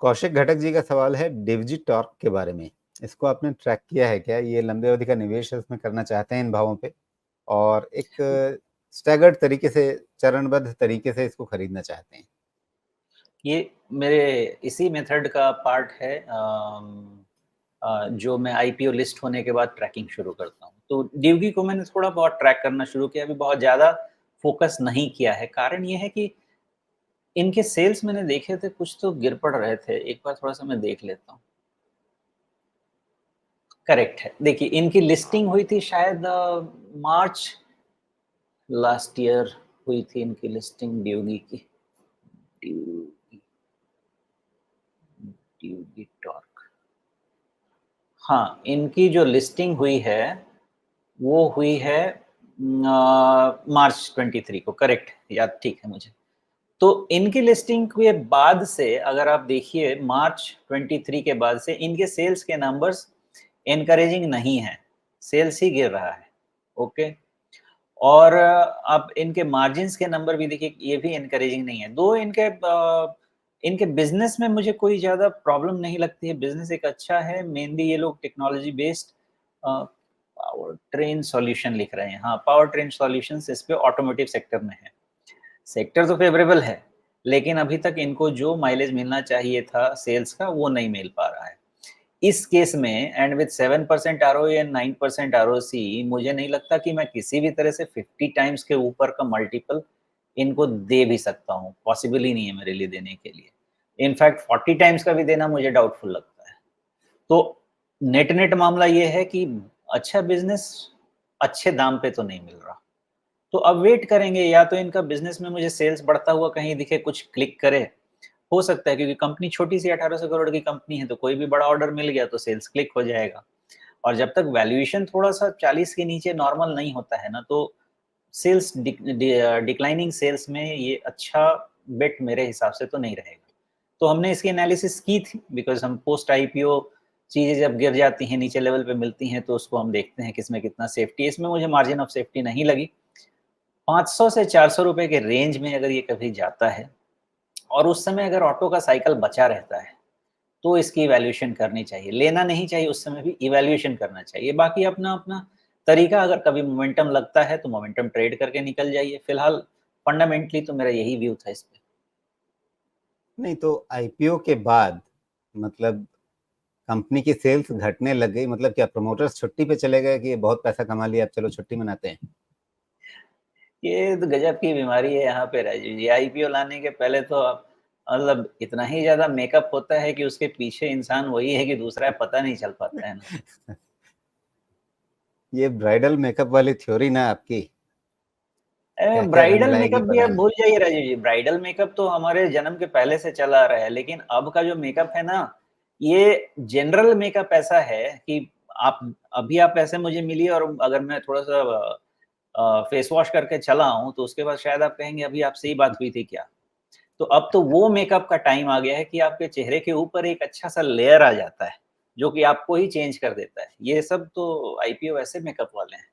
कौशिक घटक जी का सवाल है डिविजिटॉर्क के बारे में। इसको आपने ट्रैक किया है क्या? ये लंबी अवधि का निवेश है, उसमें करना चाहते हैं इन भावों पे और एक स्टैगर्ड तरीके से, चरणबद्ध तरीके से इसको खरीदना चाहते हैं। ये मेरे इसी मेथड का पार्ट है जो मैं आईपीओ लिस्ट होने के बाद ट्रैकिंग शुरू करता हूँ। तो डिवगी को मैंने थोड़ा बहुत ट्रैक करना शुरू किया, अभी बहुत ज़्यादा फोकस नहीं किया है। कारण ये है कि इनके सेल्स मैंने देखे थे, कुछ तो गिर पड़ रहे थे। एक बार थोड़ा-सा मैं देख लेता हूँ। करेक्ट है। देखिए, इनकी लिस्टिंग हुई थी शायद मार्च लास्ट ईयर हुई थी इनकी लिस्टिंग डिवगी की। डिवगी डिवगी टॉर्क। हाँ, इनकी जो लिस्टिंग हुई है, वो हुई है मार्च 23 को, करेक्ट, याद ठीक है मुझे। तो इनकी लिस्टिंग के बाद से अगर आप देखिए मार्च 23 के बाद से इनके सेल्स के नंबर्स एनकरेजिंग नहीं है, सेल्स ही गिर रहा है, ओके। और आप इनके मार्जिन्स के नंबर भी देखिए, ये भी एनकरेजिंग नहीं है। दो इनके बिजनेस में मुझे कोई ज़्यादा प्रॉब्लम नहीं लगती है, बिजनेस एक अच्छा है। मेनली ये लोग technology based power train solution लिख रहे हैं। हाँ, पावर ट्रेन सॉल्यूशंस इस पे ऑटोमोटिव सेक्टर में है। सेक्टर तो फेवरेबल है, लेकिन अभी तक इनको जो माइलेज मिलना चाहिए था सेल्स का, वो नहीं मिल पा रहा है। इस केस में and with 7% ROE and 9% ROC, मुझे नहीं लगता कि मैं किसी भी तरह से 50 टाइम्स के ऊपर का मल्टीपल इनको दे भी सकता हूँ। पॉसिबल ही नहीं है मेरे लिए देने के लिए। इनफैक्ट 40 टाइम्स का भी देना मुझे डाउटफुल लगता है। तो नेट-नेट मामला ये है कि अच्छा बिज़नेस अच्छे दाम पे तो नहीं मिल रहा। तो अब वेट करेंगे, या तो इनका बिज़नेस में मुझे सेल्स बढ़ता हुआ कहीं दिखे, कुछ क्लिक करे। हो सकता है क्योंकि कंपनी छोटी-सी 1800 करोड़ की कंपनी है, तो कोई भी बड़ा ऑर्डर मिल गया तो सेल्स क्लिक हो जाएगा। और जब तक वैल्यूएशन थोड़ा-सा 40 के नीचे नॉर्मल नहीं होता है ना, तो सेल्स डिक्लाइनिंग सेल्स में ये अच्छा बेट मेरे हिसाब से तो नहीं रहेगा। तो हमने इसकी एनालिसिस की थी, बिकॉज़ हम पोस्ट आईपीओ चीज़ें जब गिर जाती हैं, नीचे लेवल पे मिलती हैं, तो उसको हम देखते हैं कि इसमें कितना सेफ्टी है। इसमें मुझे मार्जिन ऑफ सेफ्टी नहीं लगी। 500 से 400 रुपए के रेंज में अगर ये कभी जाता है और उस समय अगर ऑटो का साइकिल बचा रहता है, तो इसकी इवैल्यूएशन करनी चाहिए। लेना नहीं चाहिए, उस समय भी इवैल्यूएशन करना चाहिए। बाकी अपना-अपना तरीका, अगर कभी मोमेंटम लगता है तो मोमेंटम ट्रेड करके निकल जाइए। फिलहाल फंडामेंटली तो मेरा यही व्यू था इस पे। नहीं तो आईपीओ के बाद मतलब कंपनी की सेल्स घटने लग गई, मतलब क्या प्रमोटर्स छुट्टी पे चले गए कि बहुत पैसा कमा लिया, अब चलो छुट्टी मनाते हैं? ये तो गजब की बीमारी है यहाँ पे राजीव जी। आईपीओ लाने के पहले तो मतलब इतना ही ज़्यादा मेकअप होता है कि उसके पीछे इंसान वही है कि दूसरा है, पता नहीं चल पाता है ना। ये ब्राइडल मेकअप वाली थ्योरी ना आपकी, क्या क्या रंग ब्राइडल लाएगी मेकअप भी पता आप नहीं। भूल जाइए राजीव जी। ब्राइडल मेकअप तो हमारे जन्म के पहले से चला आ रहा है, लेकिन अब का जो मेकअप है ना, ये जनरल मेकअप ऐसा है कि आप अभी आप ऐसे मुझे मिलिए और अगर मैं थोड़ा-सा फेस वॉश करके चला आऊँ, तो उसके बाद शायद आप कहेंगे अभी आपसे ही बात हुई थी क्या? तो अब तो वो मेकअप का टाइम आ गया है कि आपके चेहरे के ऊपर एक अच्छा-सा लेयर आ जाता है, जो कि आपको ही चेंज कर देता है। ये सब तो आईपीओ ऐसे मेकअप वाले हैं।